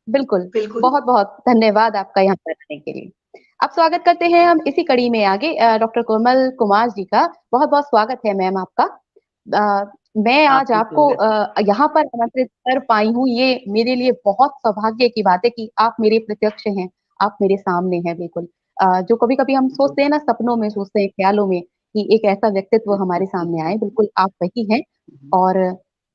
बिल्कुल, बिल्कुल। बहुत-बहुत धन्यवाद आपका यहाँ पर आने के लिए। अब स्वागत करते हैं हम इसी कड़ी में आगे डॉक्टर कोमल कुमार जी का। बहुत-बहुत स्वागत है मैम आपका। मैं आज आपका आपको स्वागत है। यहाँ पर आमंत्रित कर पाई हूँ, ये मेरे लिए बहुत सौभाग्य की बात है कि आप मेरे प्रत्यक्ष हैं, आप मेरे सामने हैं बिल्कुल। जो कभी-कभी हम सोचते हैं ना, सपनों में सोचते हैं, ख्यालों में कि एक ऐसा व्यक्तित्व हमारे सामने आए, बिल्कुल आप वही हैं। और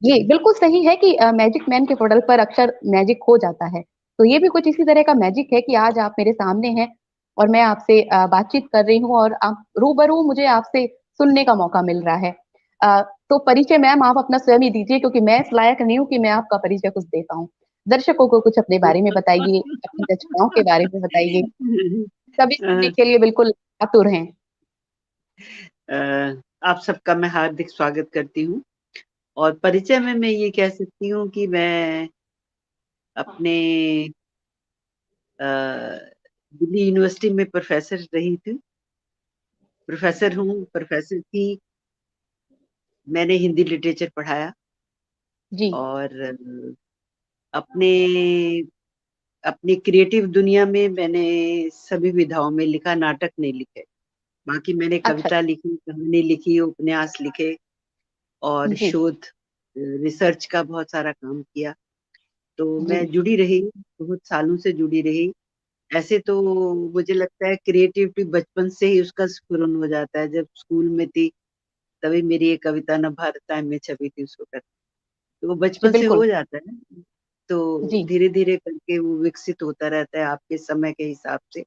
ये बिल्कुल सही है कि मैजिक मैन के पडल पर अक्सर मैजिक हो जाता है। तो ये भी कुछ इसी तरह का मैजिक है कि आज आप मेरे सामने हैं और मैं आपसे बातचीत कर रही हूँ और आप रूबरू मुझे आपसे सुनने का मौका मिल रहा है। तो परिचय मैम आप अपना स्वयं ही दीजिए क्योंकि मैं इस लायक नहीं हूँ कि मैं आपका परिचय कुछ दे पाऊँ। दर्शकों को कुछ अपने बारे में बताइए, अपनी रचनाओं के बारे में बताइए। सभी सुनने के लिए बिल्कुल आतुर हैं। आप सबका मैं हार्दिक स्वागत करती हूँ और परिचय में मैं ये कह सकती हूँ कि मैं अपने दिल्ली यूनिवर्सिटी में प्रोफेसर रही थी। प्रोफेसर हूँ, प्रोफेसर थी। मैंने हिंदी लिटरेचर पढ़ाया जी, और अपने अपनी क्रिएटिव दुनिया में मैंने सभी विधाओं में लिखा, नाटक नहीं लिखे। बाकी मैंने अच्छा, कविता लिखी, कहानी लिखी, उपन्यास लिखे और जी, शोध रिसर्च का बहुत सारा काम किया। तो जी, मैं जुड़ी रही, बहुत सालों से जुड़ी रही। ऐसे तो मुझे लगता है क्रिएटिविटी बचपन से ही उसका स्फुरन हो जाता है। जब स्कूल में थी तभी मेरी एक कविता न भारत टाइम में छपी थी उसको कर, तो वो जी, बचपन से बिल्कुल। हो जाता है ना। तो जी, धीरे धीरे करके वो विकसित होता रहता है आपके समय के हिसाब से।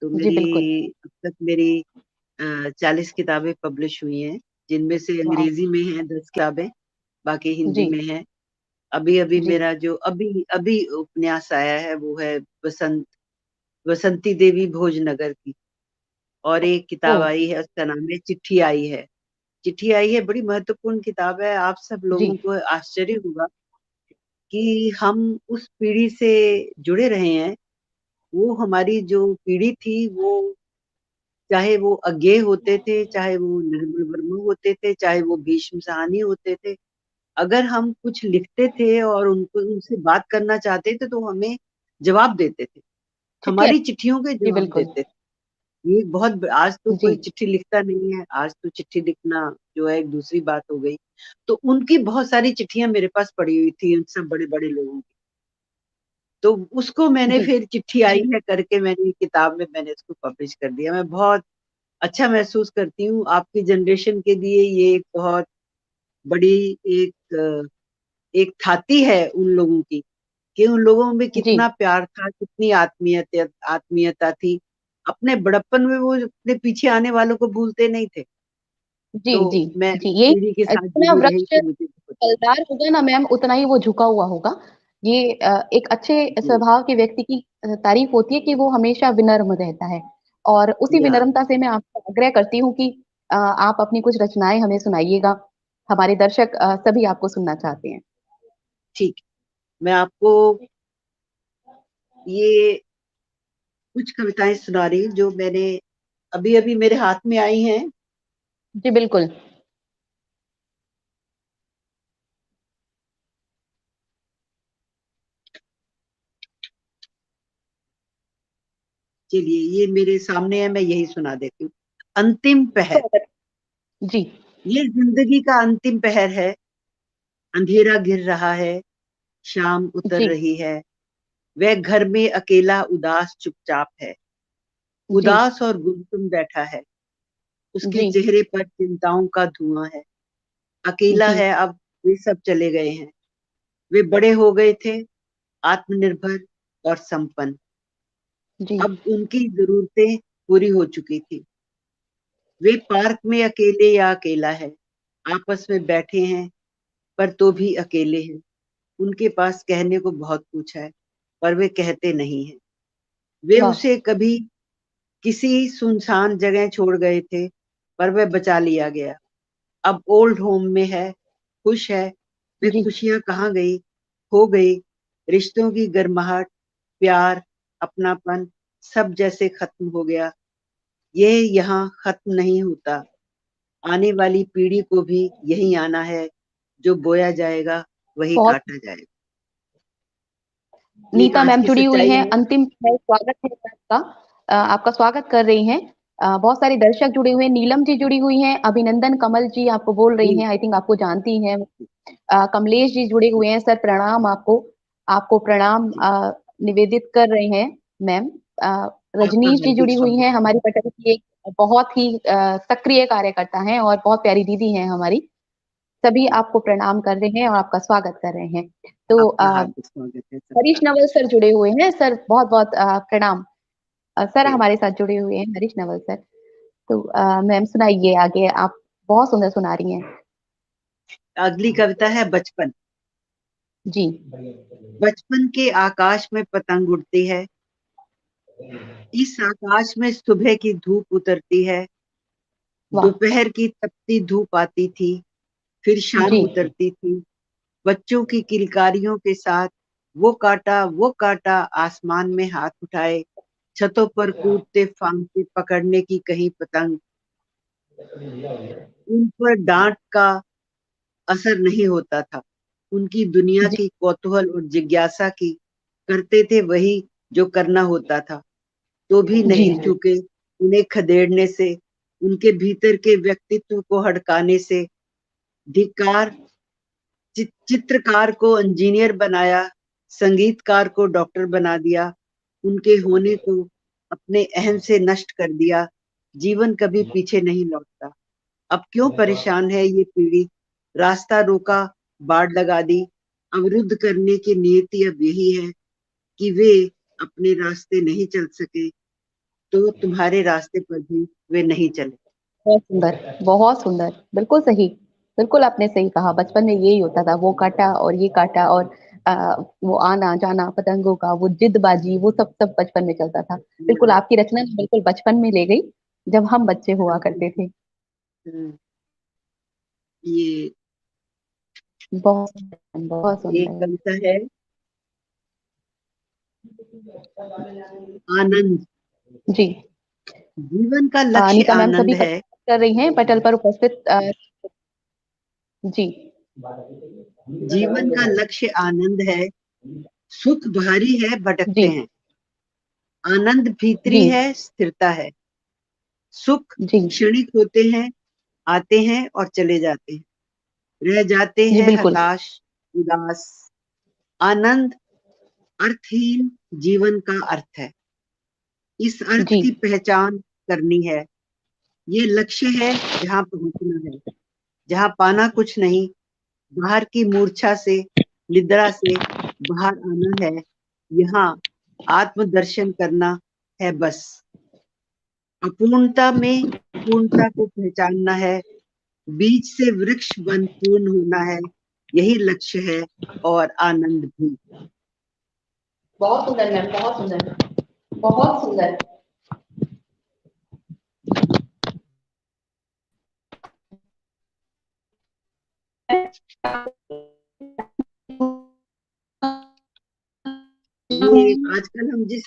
तो जी, बिल्कुल। अब तक मेरी 40 किताबें पब्लिश हुई हैं, जिनमें से वाह! अंग्रेजी में हैं 10 किताबें, बाकी हिंदी जी, में है। अभी-अभी जी। मेरा जो अभी अभी उपन्यास आया है वो है बसंती देवी भोजनगर की, और एक किताब ओह! आई है उसका नाम है चिट्ठी आई है। चिट्ठी आई है बड़ी महत्वपूर्ण किताब है। आप सब जी, लोगों को आश्चर्य होगा कि हम उस पीढ़ी से जुड़े रहे हैं। वो हमारी जो पीढ़ी थी वो, चाहे वो अज्ञेय होते थे, चाहे वो निर्मल वर्मा होते थे, चाहे वो भीष्म साहनी होते थे, अगर हम कुछ लिखते थे और उनको उनसे बात करना चाहते थे तो हमें जवाब देते थे, चिट्ठियाँ हमारी चिट्ठियों के जी, जवाब बिल्कुल। देते थे। ये बहुत आज तो कोई जी, चिट्ठी लिखता नहीं है, आज तो चिट्ठी लिखना जो है एक दूसरी बात हो गई। तो उनकी बहुत सारी चिट्ठियां मेरे पास पड़ी हुई थी उन सब बड़े बड़े लोगों की। तो उसको मैंने जी, फिर चिट्ठी आई है करके मैंने किताब में मैंने उसको पब्लिश कर दिया। मैं बहुत अच्छा महसूस करती हूँ। आपकी जनरेशन के लिए ये एक बहुत बड़ी एक एक थाती है उन लोगों की, कि उन लोगों में जी, कितना प्यार था, कितनी आत्मीयता थी। अपने बड़प्पन में वो अपने पीछे आने वालों को भूलते नहीं थे। जी, तो जी, मैं जी, उस यही पीढ़ी के साथ जितना जुड़ी रही वृक्ष तो मुझे बहुत फलदार होगा ना मैम, उतना ही वो झुका हुआ होगा। ये एक अच्छे जी, स्वभाव के व्यक्ति की तारीफ होती है कि वो हमेशा विनम्र रहता है और उसी या विनम्रता से मैं आपसे आग्रह करती हूँ कि आप अपनी कुछ रचनाएँ हमें सुनाइएगा। हमारे दर्शक सभी आपको सुनना चाहते हैं। ठीक है। मैं आपको ये कुछ कविताएँ सुना रही हूँ जो मैंने अभी-अभी मेरे हाथ में आई हैं। जी, बिल्कुल। चलिए ये मेरे सामने है, मैं यही सुना देती हूँ। अंतिम पहर। स्वागत जी, ये जिंदगी का अंतिम पहर है, अंधेरा घिर रहा है, शाम उतर जी, रही है। वह घर में अकेला उदास चुपचाप है, जी, उदास और गुमसुम बैठा है। उसके जी, चेहरे पर चिंताओं का धुआं है। अकेला जी, है अब, वे सब चले गए हैं। वे बड़े हो गए थे, आत्मनिर्भर और संपन्न। जी, अब उनकी जरूरतें पूरी हो चुकी थी। वे पार्क में अकेले या अकेला है, आपस में बैठे हैं पर तो भी अकेले हैं। उनके पास कहने को बहुत कुछ है पर वे कहते नहीं हैं। वे वाह! उसे कभी किसी सुनसान जगह छोड़ गए थे पर वह बचा लिया गया। अब ओल्ड होम में है, खुश है। वे जी, खुशियां कहाँ गई, खो गई। रिश्तों की गर्माहट, प्यार, अपनापन सब जैसे खत्म हो गया। ये यहाँ खत्म नहीं होता। आने वाली पीढ़ी को भी यही आना है। जो बोया जाएगा वही बहुत काटा जाएगा। नीता आज मैम की जुड़ी हुई सच्चाई हैं, है। अंतिम है, स्वागत है आपका। आपका स्वागत कर रही हैं। बहुत सारे दर्शक जुड़े हुए हैं, नीलम जी जुड़ी हुई हैं, अभिनंदन कमल जी आपको बोल रही जी हैं, आई थिंक आपको जानती हैं। कमलेश जी जुड़े हुए हैं, सर प्रणाम आपको। आपको प्रणाम निवेदित कर रहे हैं मैम। आपका रजनीश जी हार्दिक जुड़ी हुई हैं, स्वागत है। हमारी पटल की एक बहुत ही सक्रिय कार्यकर्ता हैं और बहुत प्यारी दीदी हैं हमारी। सभी आपको प्रणाम कर रहे हैं और आपका स्वागत कर रहे हैं। तो आपका हार्दिक स्वागत है हरीश सबका। नवल सर जुड़े हुए हैं, सर बहुत बहुत प्रणाम। सर जी। हमारे साथ जुड़े हुए हैं, हरीश नवल सर। तो मैम सुनाइए आगे, आप बहुत सुंदर सुना रही हैं। अगली कविता है बचपन। जी। बचपन के आकाश में पतंग उड़ती है, इस आकाश में सुबह की धूप उतरती है। वाह। दोपहर की तपती धूप आती थी, फिर जी। शाम उतरती थी। बच्चों की किलकारियों के साथ वो काटा आसमान में हाथ उठाए, छतों पर कूदते फांदते पकड़ने की कहीं पतंग। उन पर डांट का असर नहीं होता था, उनकी दुनिया जी। की कौतूहल और जिज्ञासा की करते थे वही जो करना होता था, तो भी जी। नहीं चूके उन्हें खदेड़ने से, उनके भीतर के व्यक्तित्व को हड़काने से। धिक्कार। चित्रकार को इंजीनियर बनाया, संगीतकार को डॉक्टर बना दिया, उनके होने को अपने अहम से नष्ट कर दिया। जीवन कभी पीछे नहीं लौटता। अब क्यों परेशान है ये पीढ़ी, रास्ता रोका, बाड़ लगा दी। अवरुद्ध करने की नियति अब यही है कि वे अपने रास्ते नहीं चल सके, तो तुम्हारे रास्ते पर भी वे नहीं चले। बहुत सुंदर, बहुत सुंदर, बिल्कुल सही। बिल्कुल आपने सही कहा, बचपन में यही होता था, वो काटा और ये काटा और वो आना जाना पतंगों का, वो जिदबाजी, वो सब सब बचपन में चलता था। बिल्कुल आपकी रचना में बिल्कुल बचपन में ले गई, जब हम बच्चे हुआ करते थे। ये बहुत सुंदर, बहुत एक सुंदर। कविता है, आनंद। जी। जीवन का लक्ष्य अनीता मैम आनंद सभी है। कर रही हैं पटल पर उपस्थित। जी। जीवन का लक्ष्य आनंद है, सुख भारी है जी। भटकते हैं। आनंद जी। भीतरी है, स्थिरता है। सुख जी। क्षणिक होते हैं, आते हैं और चले जाते हैं, रह जाते जी हैं बिल्कुल। हताश, उदास। आनंद अर्थहीन जीवन का अर्थ है, इस अर्थ जी। की पहचान करनी है। ये लक्ष्य है जहां पहुंचना है, जहां पाना कुछ नहीं, बाहर की मूर्छा से, निद्रा से बाहर आना है। यहाँ आत्मदर्शन करना है बस। अपूर्णता में पूर्णता को पहचानना है, बीज से वृक्ष बन पूर्ण होना है। यही लक्ष्य है और आनंद भी। बहुत सुंदर मैम, बहुत सुंदर, बहुत सुंदर। ये आजकल हम जिस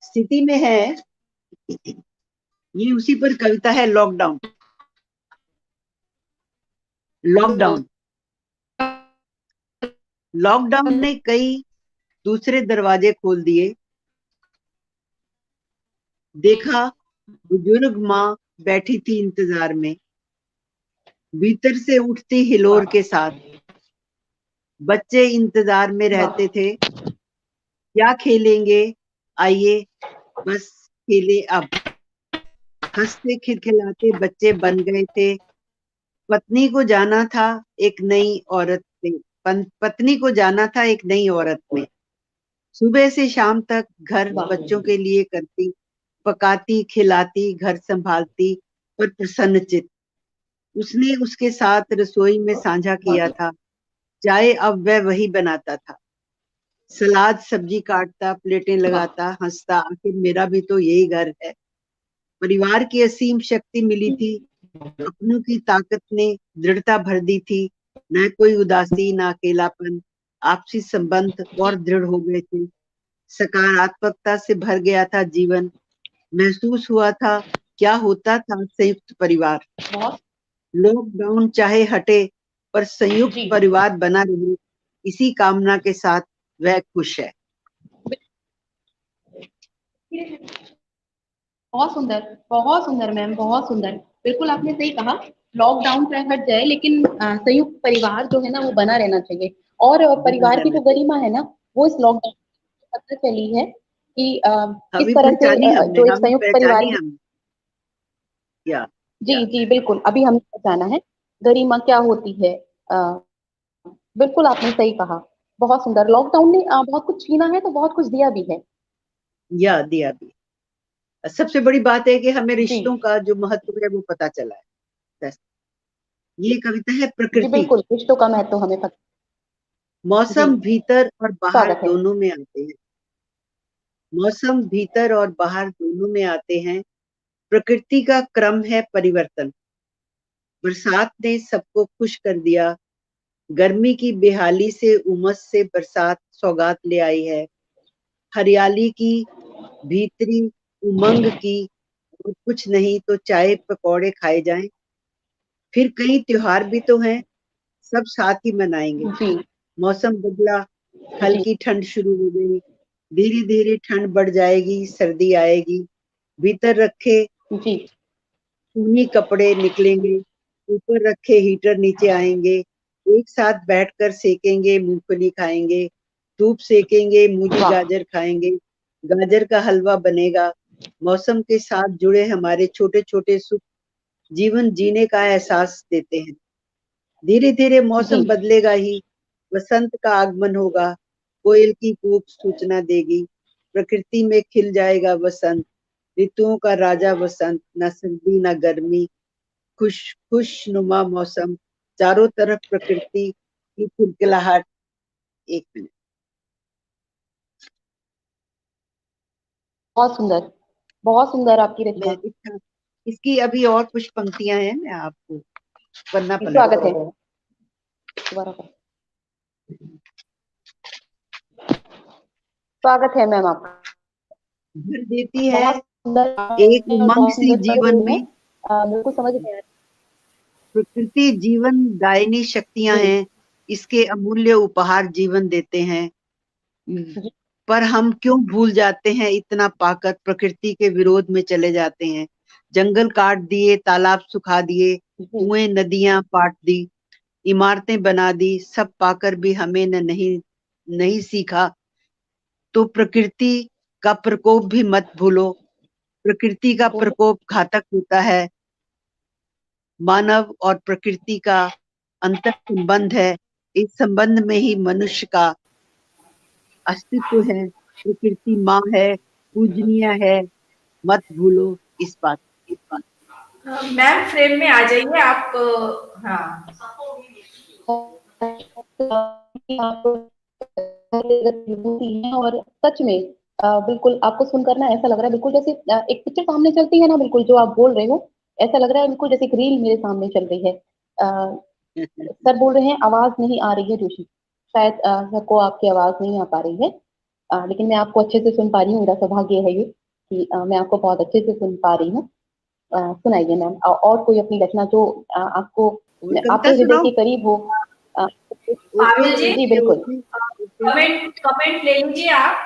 स्थिति में है, ये उसी पर कविता है, लॉकडाउन। लॉकडाउन। लॉकडाउन ने कई दूसरे दरवाजे खोल दिए। देखा बुजुर्ग माँ बैठी थी इंतजार में, भीतर से उठती हिलोर के साथ। बच्चे इंतजार में रहते थे, क्या खेलेंगे, आइए बस खेले अब। हंसते खिलखिलाते बच्चे बन गए थे। पत्नी को जाना था एक नई औरत में। पत्नी को जाना था एक नई औरत में। सुबह से शाम तक घर बच्चों के लिए करती, पकाती खिलाती घर संभालती, पर प्रसन्नचित। उसने उसके साथ रसोई में साझा किया था, चाहे अब वह वही बनाता था। सलाद सब्जी काटता, प्लेटें लगाता, हंसता, आखिर मेरा भी तो यही घर है। परिवार की असीम शक्ति मिली थी, अपनों की ताकत ने दृढ़ता भर दी थी। न कोई उदासी न अकेलापन, आपसी संबंध और दृढ़ हो गए थे। सकारात्मकता से भर गया था जीवन। महसूस हुआ था क्या होता था संयुक्त परिवार। बहुत। लॉकडाउन चाहे हटे, पर संयुक्त जी। परिवार बना रहे, इसी कामना के साथ वह खुश है। बहुत सुंदर मैम, बहुत सुंदर। बिल्कुल आपने सही कहा, लॉकडाउन चाहे हट जाए लेकिन संयुक्त परिवार जो है ना वो बना रहना चाहिए। और बना परिवार की रहना जो चाहिए। गरिमा है ना, वो इस लॉकडाउन में पता चली है कि किस हमें तरह से पहचानी हमने, जो एक हमें संयुक्त परिवार पहचानी की। हम। या जी या जी बिल्कुल, अभी हमने पहचाना है गरिमा क्या होती है। अ, बिल्कुल आपने सही कहा, बहुत सुंदर। लॉकडाउन ने बहुत कुछ छीना है तो बहुत कुछ दिया भी है। या दिया भी। सबसे बड़ी बात है कि हमें जी रिश्तों का जो महत्व है वो पता चला है। बस। ये कविता है जी प्रकृति बिल्कुल, की। रिश्तों का महत्व हमें पता। जी, मौसम भीतर और बाहर स्वागत है। दोनों में आते हैं। मौसम भीतर और बाहर दोनों में आते हैं। प्रकृति का क्रम है परिवर्तन। बरसात ने सबको खुश कर दिया। गर्मी की बेहाली से उमस से बरसात सौगात ले आई है। हरियाली की भीतरी उमंग की, और कुछ नहीं तो चाय पकौड़े खाए जाएं। फिर कई त्योहार भी तो हैं, सब साथ ही मनाएंगे। जी मौसम बदला, जी हल्की ठंड शुरू हो गई। धीरे धीरे ठंड बढ़ जाएगी, सर्दी आएगी। भीतर रखे जी ऊनी कपड़े निकलेंगे, ऊपर रखे हीटर नीचे आएंगे। एक साथ बैठकर सेकेंगे, मूंगफली खाएंगे। धूप सेकेंगे, मूली वाह। गाजर खाएंगे। गाजर का हलवा बनेगा। मौसम के साथ जुड़े हमारे छोटे छोटे सुख जीवन जीने का एहसास देते हैं। धीरे धीरे जी मौसम बदलेगा ही। वसंत का आगमन होगा। कोयल की कूक सूचना देगी। प्रकृति में खिल जाएगा वसंत। ऋतुओं का राजा वसंत, न सर्दी न गर्मी। खुश खुशनुमा मौसम, चारों तरफ प्रकृति की खिलखिलाहट। एक मिनट। बहुत सुंदर आपकी मैं रचना। इसकी अभी और कुछ पंक्तियां हैं, मैं आपको पढ़ना जी, पलट स्वागत कर। है दोबारा पर। स्वागत है मैम आपका। भर देती है बहुत सुंदर एक और उमंग बहुत सी सुंदर पढ़ जीवन रही हैं। में। बिल्कुल समझ में आ प्रकृति जीवन दायिनी शक्तियां जी हैं। इसके अमूल्य उपहार जीवन देते हैं। जी पर हम क्यों भूल जाते हैं, इतना पाकर प्रकृति के विरोध में चले जाते हैं। जंगल काट दिए, तालाब सुखा दिए, जी कुएं नदियां पाट दी, इमारतें बना दी, सब पाकर भी हमने नहीं नहीं सीखा। तो प्रकृति का प्रकोप भी मत भूलो। प्रकृति का बोलो। प्रकोप घातक होता है। मानव और प्रकृति का अंतर संबंध है। इस संबंध में ही मनुष्य का अस्तित्व है। प्रकृति माँ है, पूजनीय है। मत भूलो इस बात। मैम फ्रेम में आ जाइए आप। हाँ। आप विभूति हैं और सच में बिल्कुल आपको सुनकर ना ऐसा लग रहा है, बिल्कुल जैसे एक पिक्चर सामने चलती है ना, बिल्कुल जो आप बोल रहे हो ऐसा लग रहा है, बिल्कुल जैसे एक रील मेरे सामने चल रही है। सर बोल रहे हैं आवाज नहीं आ रही है जोशी, शायद सर को आपकी आवाज नहीं आ पा रही है। लेकिन मैं आपको अच्छे से सुन पा रही हूँ, मेरा सौभाग्य है ये कि मैं आपको बहुत अच्छे से सुन पा रही हूँ। सुनाइए मैम, और कोई अपनी रचना जो आपको और आपके कविता हृदय सुनाओ। के करीब हो। अ, ओके पारुल जी, जी ओके बिल्कुल। Okay okay. कमेंट कमेंट ले लीजिए आप।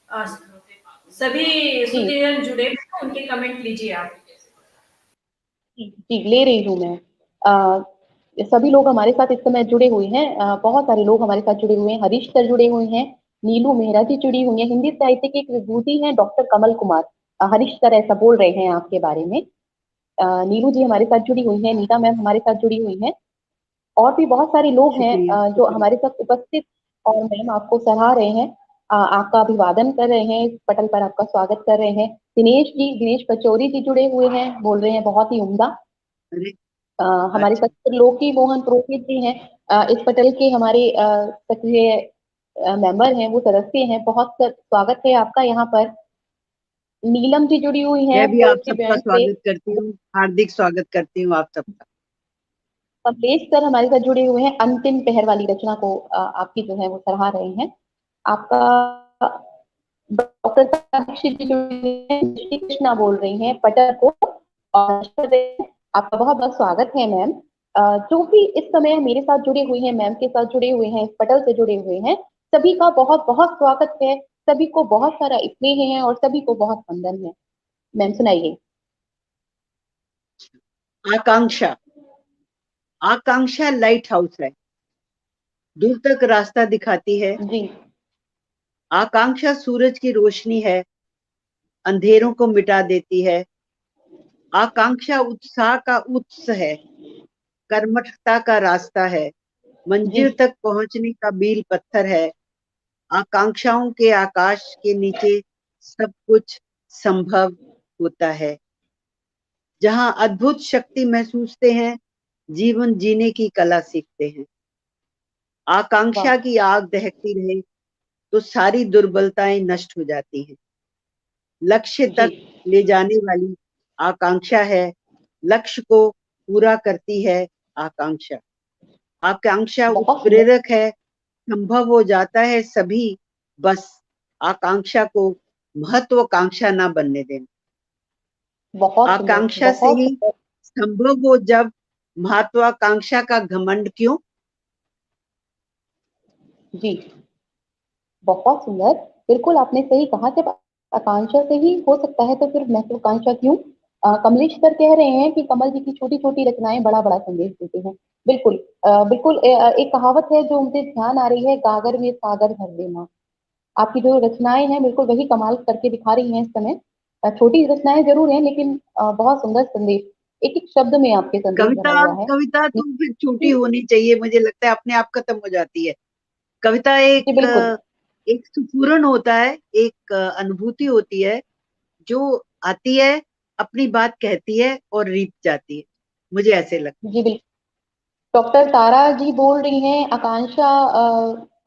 अ, सभी जी श्रुतिजन जुड़े हैं, उनके कमेंट लीजिए आप। जी जी, ले रही हूँ मैं। सभी लोग हमारे साथ इस समय जुड़े हुए हैं, बहुत सारे लोग हमारे साथ जुड़े हुए हैं। हरीश सर जुड़े हुए हैं, नीलू मेहरा जी जुड़ी हुई हैं, हिंदी साहित्य की एक विभूति हैं डॉक्टर कमल कुमार। हरीश सर ऐसा बोल रहे हैं आपके बारे में। नीलू जी हमारे साथ जुड़ी हुई हैं, नीता मैम हमारे साथ जुड़ी हुई हैं, और भी बहुत सारे लोग हैं शुक्रिया जो शुक्रिया। हमारे साथ उपस्थित और मैम आपको सराह रहे हैं। आपका अभिवादन कर रहे हैं, इस पटल पर आपका स्वागत कर रहे हैं। दिनेश जी, दिनेश पचौरी जी जुड़े हुए हैं, बोल रहे हैं बहुत ही उम्दा। अरे हमारे अच्छा। साथ त्रिलोकी मोहन पुरोहित जी हैं, इस पटल के हमारे सक्रिय मेंबर हैं, वो सदस्य हैं। बहुत स्वागत है आपका यहाँ पर। नीलम जी जुड़ी हुई हैं मैं भी आप पोएट्री सबका बैंड से। स्वागत करती हूँ, हार्दिक स्वागत करती हूँ आप सबका। कमलेश सर हमारे साथ जुड़े हुए हैं, अंतिम पहर वाली रचना को आपकी जो है वो सराहा रहे हैं। आपका डॉक्टर साक्षी जी जुड़ी हुई हैं, श्री कृष्णा बोल रही हैं पटल को। और आपका बहुत बहुत स्वागत है मैम। जो भी इस समय मेरे साथ जुड़े हुए हैं, मैम के साथ जुड़े हुए हैं, इस पटल से जुड़े हुए हैं, सभी का बहुत बहुत स्वागत है, सभी को बहुत सारा स्नेह है और सभी को बहुत वंदन है। मैम सुनाइए। आकांक्षा, आकांक्षा लाइट हाउस है, दूर तक रास्ता दिखाती है। जी आकांक्षा सूरज की रोशनी है, अंधेरों को मिटा देती है। आकांक्षा उत्साह का उत्स है, कर्मठता का रास्ता है, जी मंजिल तक पहुंचने का मील पत्थर है। आकांक्षाओं के आकाश के नीचे सब कुछ संभव होता है। जहां अद्भुत शक्ति महसूसते हैं, जीवन जीने की कला सीखते हैं। वाह। आकांक्षा की आग दहकती रहे तो सारी दुर्बलताएं नष्ट हो जाती हैं। लक्ष्य जी तक ले जाने वाली आकांक्षा है, लक्ष्य को पूरा करती है आकांक्षा। आकांक्षा बहुत सुंदर। उत्प्रेरक है, संभव हो जाता है सभी, बस आकांक्षा को महत्वाकांक्षा ना बनने देना। बहुत सुंदर। आकांक्षा से बहुत ही सुंदर। संभव हो, जब महत्वाकांक्षा का घमंड क्यों। जी बहुत सुंदर। बिल्कुल आपने सही कहा, जब आकांक्षा से ही हो सकता है तो फिर महत्वाकांक्षा क्यों। कमलेश सर कह रहे हैं कि कमल जी की छोटी छोटी रचनाएं बड़ा बड़ा संदेश देती हैं। बिल्कुल। बिल्कुल एक कहावत है जो मुझे ध्यान आ रही है, गागर में सागर भर देना। आपकी जो रचनाएं हैं बिल्कुल वही कमाल करके दिखा रही हैं इस समय। छोटी रचनाएं जरूर हैं लेकिन बहुत सुंदर संदेश, एक एक शब्द में आपके संदेश भरा कविता, हुआ है। कविता तो फिर छोटी जी होनी चाहिए, मुझे लगता है अपने आप खत्म हो जाती है। कविता जी एक बिल्कुल। एक सुफूरन होता है, एक अनुभूति होती है जो आती है, अपनी बात कहती है और रीत जाती है, मुझे ऐसे लगता जी बिल्कुल। डॉक्टर तारा जी बोल रही हैं, आकांक्षा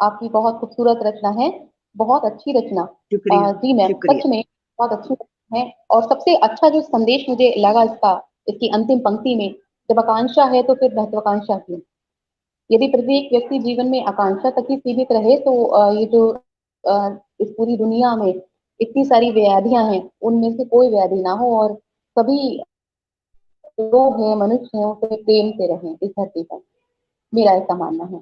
आपकी बहुत खूबसूरत रचना है, बहुत अच्छी रचना। है। शुक्रिया, जी मैम, शुक्रिया। सच में बहुत अच्छी रचना है। और सबसे अच्छा जो संदेश मुझे लगा इसका, इसकी अंतिम पंक्ति में, जब आकांक्षा है तो फिर महत्वाकांक्षा क्यों। यदि प्रत्येक व्यक्ति जीवन में आकांक्षा तक ही सीमित रहे तो ये जो इस पूरी दुनिया में इतनी सारी व्याधियां हैं उनमें से कोई व्याधि ना हो और सभी लोग हैं, मनुष्य हैं, उसे प्रेम से रहें इस धरती पर। मेरा ऐसा मानना है।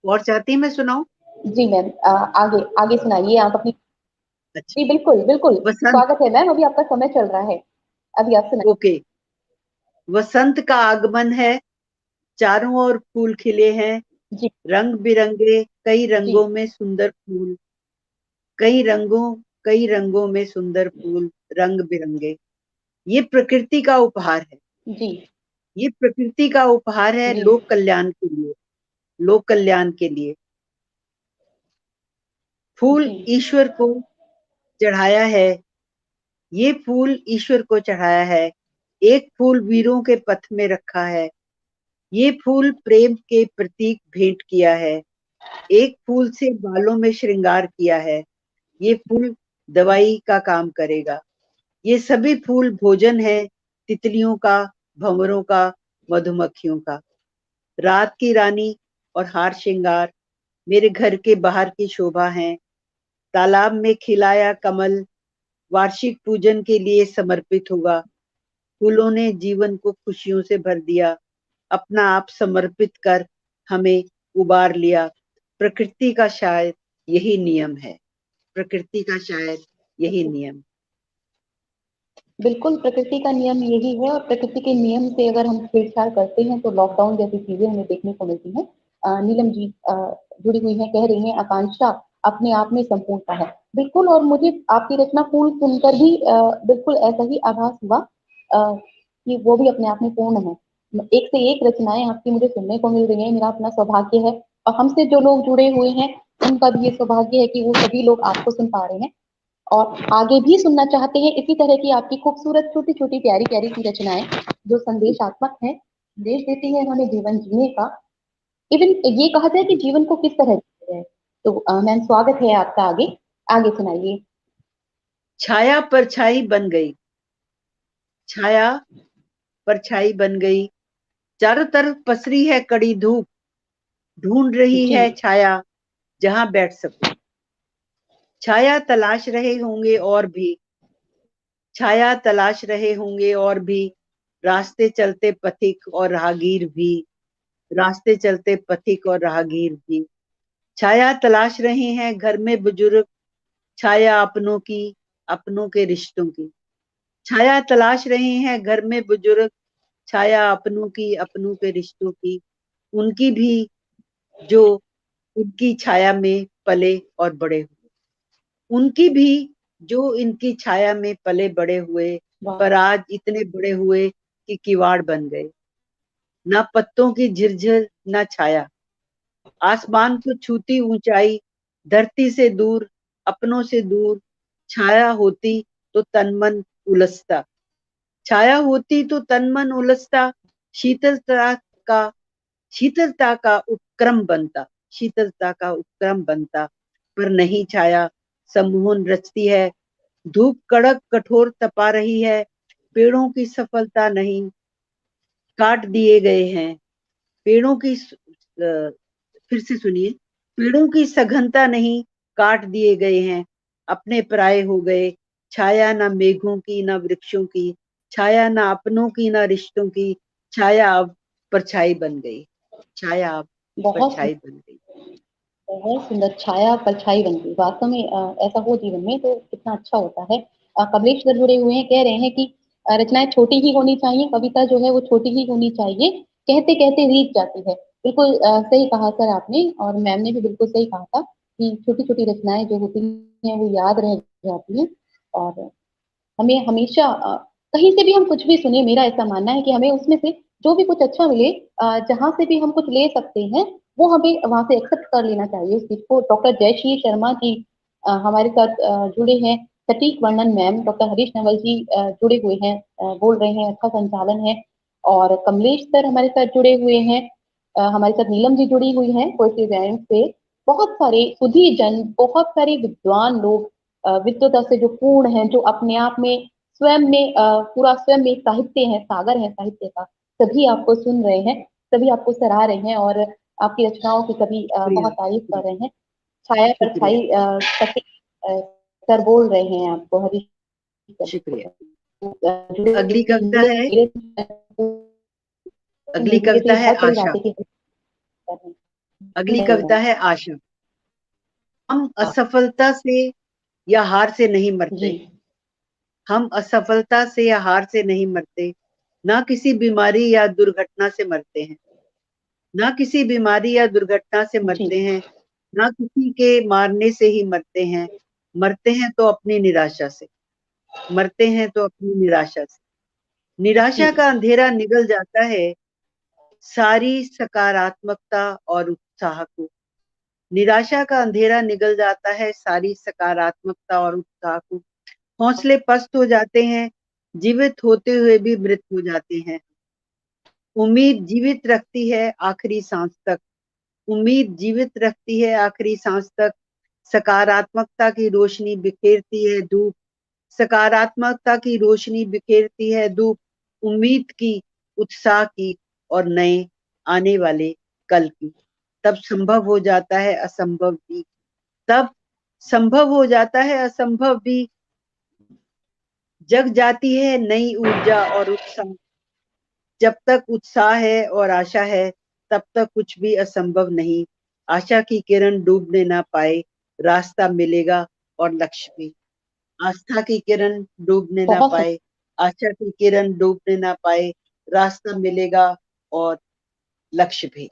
और चाहती मैं सुनाऊं? जी मैम, आगे आगे सुनाइए आप अपनी। अच्छा। जी बिल्कुल बिल्कुल, वसंत। स्वागत है मैम, अभी आपका समय चल रहा है, अभी आप सुनाइए। ओके। वसंत का आगमन है, चारों ओर फूल खिले हैं, जी रंग बिरंगे कई जी रंगों में सुंदर फूल, कई रंगों कई रंगों में सुंदर फूल, रंग बिरंगे। ये प्रकृति का उपहार है, जी ये प्रकृति का उपहार है, जी लोक कल्याण के लिए, लोक कल्याण के लिए। फूल जी ईश्वर को चढ़ाया है, ये फूल ईश्वर को चढ़ाया है। एक फूल वीरों के पथ में रखा है, ये फूल प्रेम के प्रतीक भेंट किया है। एक फूल से बालों में श्रृंगार किया है, ये फूल दवाई का काम करेगा। ये सभी फूल भोजन है, तितलियों का, भंवरों का, मधुमक्खियों का। रात की रानी और हार श्रृंगार मेरे घर के बाहर की शोभा है। तालाब में खिलाया कमल वार्षिक पूजन के लिए समर्पित होगा। फूलों ने जीवन को खुशियों से भर दिया, अपना आप समर्पित कर हमें उबार लिया। प्रकृति का शायद यही नियम है, प्रकृति का शायद यही नियम। बिल्कुल, प्रकृति का नियम यही है और प्रकृति के नियम से अगर हम छेड़छाड़ करते हैं तो लॉकडाउन जैसी चीजें हमें देखने को मिलती हैं। नीलम जी जुड़ी हुई हैं, कह रही हैं आकांक्षा अपने आप में संपूर्णता है। बिल्कुल, और मुझे आपकी रचना फूल सुनकर भी बिल्कुल ऐसा ही आभास हुआ कि वो भी अपने आप में पूर्ण है। एक से एक रचनाएं आपकी मुझे सुनने को मिल रही है, मेरा अपना सौभाग्य है और हमसे जो लोग जुड़े हुए हैं उनका भी ये सौभाग्य है कि वो सभी लोग आपको सुन पा रहे हैं और आगे भी सुनना चाहते हैं इसी तरह की आपकी खूबसूरत छोटी छोटी प्यारी प्यारी सी रचनाएं जो संदेशात्मक है, संदेश देती है हमें जीवन जीने का। इवन ये कहा जाए कि जीवन को किस तरह जीते हैं। तो मैम स्वागत है आपका, आगे आगे सुनाइए। छाया परछाई बन गई, छाया परछाई बन गई, चारों तरफ पसरी है कड़ी धूप, ढूंढ रही जी है छाया जहां बैठ सकूं। छाया तलाश रहे होंगे और भी, छाया तलाश रहे होंगे और भी, रास्ते चलते पथिक और राहगीर भी। रास्ते चलते पथिक और राहगीर भी। छाया तलाश रहे हैं घर में बुजुर्ग, छाया अपनों की, अपनों के रिश्तों की। छाया तलाश रहे हैं घर में बुजुर्ग, छाया अपनों की, अपनों के रिश्तों की। उनकी भी जो उनकी छाया में पले और बड़े हुए, उनकी भी जो इनकी छाया में पले बड़े हुए, पर आज इतने बड़े हुए कि किवाड़ बन गए। ना पत्तों की झिरझिर ना छाया, आसमान को छूती ऊंचाई, धरती से दूर, अपनों से दूर। छाया होती तो तन मन उलझता, छाया होती तो तन मन उलझता। शीतलता का शीतलता का उपक्रम बनता, शीतलता का उपक्रम बनता। पर नहीं छाया सम्मोहन रचती है, धूप कड़क कठोर तपा रही है। पेड़ों की सफलता नहीं, काट दिए गए हैं। पेड़ों की फिर से सुनिए, पेड़ों की सघनता नहीं, काट दिए गए हैं। अपने पराये हो गए, छाया ना मेघों की ना वृक्षों की, छाया ना अपनों की ना रिश्तों की। छाया अब परछाई बन गई, छाया अब बहुत परछाई बन गई। बहुत सुंदर, छाया परछाई बन गई। वास्तव में ऐसा हो जीवन में तो कितना अच्छा होता है। कमलेश सर जुड़े हुए हैं, कह रहे हैं कि रचनाएं छोटी ही होनी चाहिए, कविता जो है वो छोटी ही होनी चाहिए, कहते कहते रीत जाती है। बिल्कुल सही कहा सर आपने, और मैम ने भी बिल्कुल सही कहा था कि छोटी छोटी रचनाएं जो होती हैं वो याद रह जाती हैं। और हमें हमेशा कहीं से भी हम कुछ भी सुने, मेरा ऐसा मानना है कि हमें उसमें से जो भी कुछ अच्छा मिले, जहाँ से भी हम कुछ ले सकते हैं, वो हमें वहां से एक्सेप्ट कर लेना चाहिए उस चीज को। डॉक्टर जयश्री शर्मा जी हमारे साथ जुड़े हैं, सटीक वर्णन मैम, डॉक्टर हरीश नवल जी जुड़े हुए हैं, बोल रहे हैं अच्छा संचालन है। और कमलेश सर हमारे साथ जुड़े हुए हैं, हमारे साथ नीलम जी जुड़ी हुई हैं पोएट्री बैंक से। बहुत सारे सुधी जन, बहुत सारे विद्वान लोग, विद्वता से जो पूर्ण है, जो अपने आप में स्वयं में पूरा स्वयं में साहित्य है, सागर है साहित्य का, सभी आपको सुन रहे हैं, सभी आपको सराह रहे हैं, और आपकी रचनाओं की सभी शुक्रिया, बहुत तारीफ कर रहे हैं। छाया पर शुक्रिया, छाई सर बोल रहे हैं आपको, हरीश शुक्रिया। सर जुड़े अगली कविता हुए है, अगली मेरे लिए तो कविता ये है बहुत बड़ी बात आशा। है कि कर अगली रहे कविता हैं। है आशा। हम असफलता से या हार से नहीं जी मरते, हम असफलता से या हार से नहीं मरते, ना किसी बीमारी या दुर्घटना से मरते हैं, ना किसी बीमारी या दुर्घटना से जी मरते हैं, ना किसी के मारने से ही मरते हैं। मरते हैं तो अपनी निराशा से, मरते हैं तो अपनी निराशा से। जी निराशा का अंधेरा निगल जाता है सारी सकारात्मकता और उत्साह को, निराशा का अंधेरा निगल जाता है सारी सकारात्मकता और उत्साह को। हौसले पस्त हो जाते हैं, जीवित होते हुए भी मृत हो जाते हैं। उम्मीद जीवित रखती है आखिरी सांस तक, उम्मीद जीवित रखती है आखिरी सांस तक। सकारात्मकता की रोशनी बिखेरती है धूप, सकारात्मकता की रोशनी बिखेरती है धूप। उम्मीद की, उत्साह की और नए आने वाले कल की। तब संभव हो जाता है असंभव भी, तब संभव हो जाता है असंभव भी। जग जाती है नई ऊर्जा और उत्साह, जब तक उत्साह है और आशा है तब तक कुछ भी असंभव नहीं। आशा की किरण डूबने ना पाए, रास्ता मिलेगा और लक्ष्य भी। आस्था की किरण डूबने ना बहुत पाए, आशा की किरण डूबने ना पाए, रास्ता मिलेगा और लक्ष्य भी।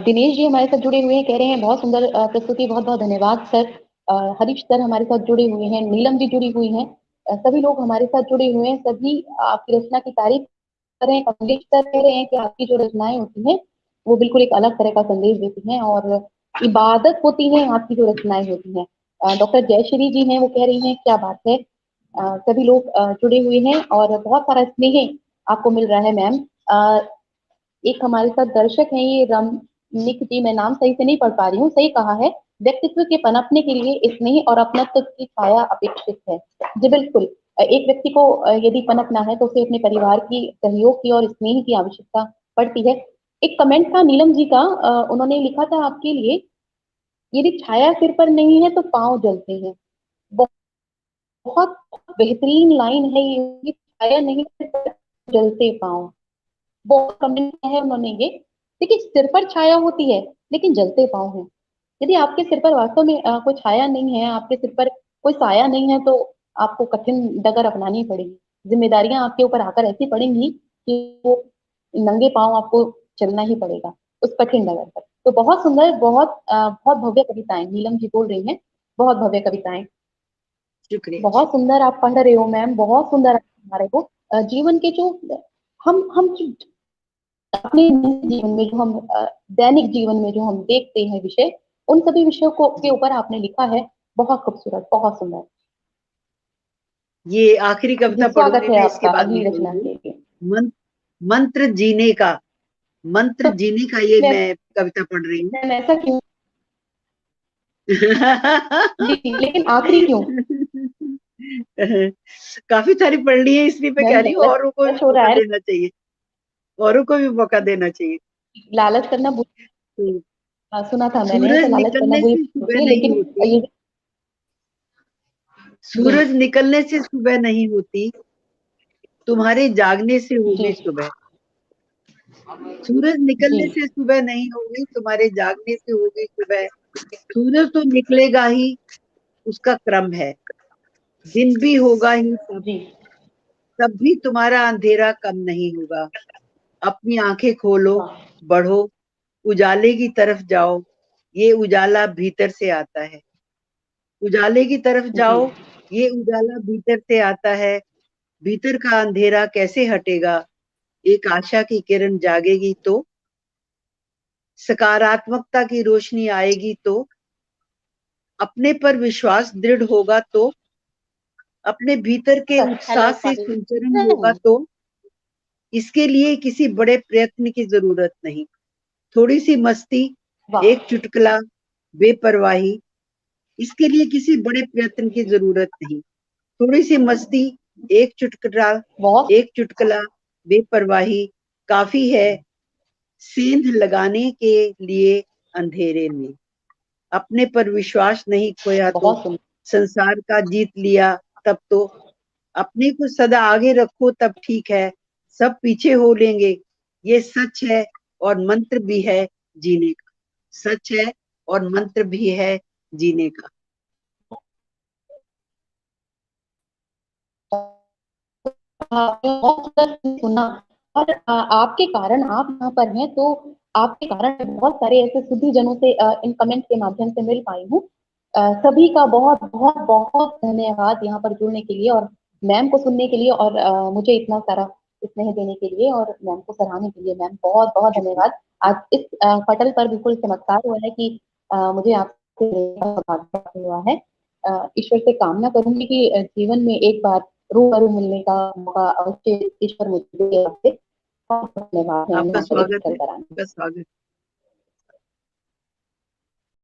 दिनेश जी हमारे साथ जुड़े हुए हैं, कह रहे हैं बहुत सुंदर प्रस्तुति, बहुत बहुत धन्यवाद सर। हरीश सर हमारे साथ जुड़े हुए हैं, नीलम जी जुड़ी हुई हैं, सभी लोग हमारे साथ जुड़े हुए हैं, सभी आपकी रचना की तारीफ कर रहे हैं। कमलेश सर कह रहे हैं कि आपकी जो रचनाएं होती हैं वो बिल्कुल एक अलग तरह का संदेश देती हैं, और इबादत होती है आपकी जो रचनाएं होती हैं। डॉक्टर जयश्री जी हैं, वो कह रही हैं क्या बात है। सभी लोग जुड़े हुए हैं और बहुत सारा स्नेह आपको मिल रहा है मैम। एक हमारे साथ दर्शक हैं, ये रमनिक जी, मैं नाम सही से नहीं पढ़ पा रही हूँ, सही कहा है, व्यक्तित्व के पनपने के लिए स्नेह और अपनत्व की छाया अपेक्षित है। जी बिल्कुल, एक व्यक्ति को यदि पनपना है तो उसे अपने परिवार की, सहयोग की और स्नेह की आवश्यकता पड़ती है। एक कमेंट था नीलम जी का, उन्होंने लिखा था आपके लिए, यदि छाया सिर पर नहीं है तो पांव जलते हैं। बहुत बेहतरीन लाइन है ये, छाया नहीं सिर पर जलते पांव। बहुत कमेंट किया है उन्होंने ये। देखिए, सिर पर छाया होती है लेकिन जलते पाँव हैं। यदि आपके सिर पर वास्तव में कोई छाया नहीं है, आपके सिर पर कोई साया नहीं है, तो आपको कठिन डगर अपनानी पड़ेगी। जिम्मेदारियां आपके ऊपर आकर ऐसी पड़ेंगी कि वो नंगे पाँव आपको चलना ही पड़ेगा उस कठिन डगर पर। तो बहुत सुंदर, बहुत भव्य कविताएं नीलम जी बोल रही हैं, बहुत भव्य कविताएं, शुक्रिया। बहुत सुंदर आप पढ़ रहे हो मैम, बहुत सुंदर आप हमारे को जीवन के जो हम जो अपने निजी जीवन में जो हम दैनिक जीवन में जो हम देखते हैं विषय, उन सभी विषयों को के ऊपर आपने लिखा है। बहुत खूबसूरत, बहुत सुंदर। ये आखिरी जी, कविता स्वागत पढ़ूंगी है मैं, इसके आपका बाद अगली रचना निकलूंगी। के लिए। मंत्र जीने का, मंत्र तो जीने का ये मैं मैं कविता पढ़ रही हूँ। मैम ऐसा क्यों? जी, लेकिन आखिरी क्यों? काफी सारी पढ़ ली है, इसलिए मैं कह मैम रही हूँ औरों को भी लालच हो रहा मौका है, देना चाहिए, औरों को भी मौका देना चाहिए। लालच करना तो सुना था मैंने, सूरज तो लालच करना निकलने बुरी से बात सुबह होती है, नहीं लेकिन होती, ये जी सूरज निकलने से सुबह नहीं होती, तुम्हारे जागने से जी होगी सुबह। सूरज जी निकलने से सुबह नहीं होगी, तुम्हारे जागने से होगी सुबह। सूरज तो निकलेगा ही, उसका क्रम है, दिन भी होगा ही जी तब भी तुम्हारा अंधेरा कम नहीं होगा। अपनी आंखें खोलो, वाह, बढ़ो, उजाले की तरफ जाओ, ये उजाला भीतर से आता है। उजाले की तरफ जी जाओ, ये उजाला भीतर से आता है। भीतर का अंधेरा कैसे हटेगा, एक आशा की किरण जागेगी तो, सकारात्मकता की रोशनी आएगी तो, अपने पर विश्वास दृढ़ होगा तो, अपने भीतर के उत्साह हेलो से सॉरी। संचरण होगा तो, इसके लिए किसी बड़े प्रयत्न की जरूरत नहीं। थोड़ी सी मस्ती, वाह, एक चुटकुला, बेपरवाही, इसके लिए किसी बड़े प्रयत्न की जरूरत नहीं। थोड़ी सी मस्ती, एक चुटकुला, बहुत एक चुटकुला, बेपरवाही काफी है सेंध लगाने के लिए अंधेरे में। अपने पर विश्वास नहीं खोया तो बहुत सुंदर। संसार का जीत लिया तब तो। अपने को सदा आगे रखो तब ठीक है, सब पीछे हो लेंगे, ये सच है और मंत्र भी है जीने का। सच है और मंत्र भी है जीने का। आपने बहुत सुंदर सुना, और आपके कारण आप यहाँ पर हैं, तो आपके कारण मैं बहुत सारे ऐसे सुधी जनों से इन कमेंट के माध्यम से मिल पाई हूँ। सभी का बहुत बहुत बहुत धन्यवाद यहाँ पर जुड़ने के लिए, और मैम को सुनने के लिए, और मुझे इतना सारा स्नेह देने के लिए, और मैम को सराहने के लिए। मैम बहुत बहुत शुक्रिया। धन्यवाद। आज इस पटल पर बिल्कुल चमत्कार हुआ है कि मुझे आपसे मिलने का सौभाग्य प्राप्त हुआ है। ईश्वर से कामना करूंगी कि जीवन में एक बार रूबरू मिलने का मौका अवश्य ईश्वर मुझे दे। आपसे बहुत धन्यवाद मैम आपका यहाँ पर इस स्वागत पटल है, पर आने। आपका स्वागत।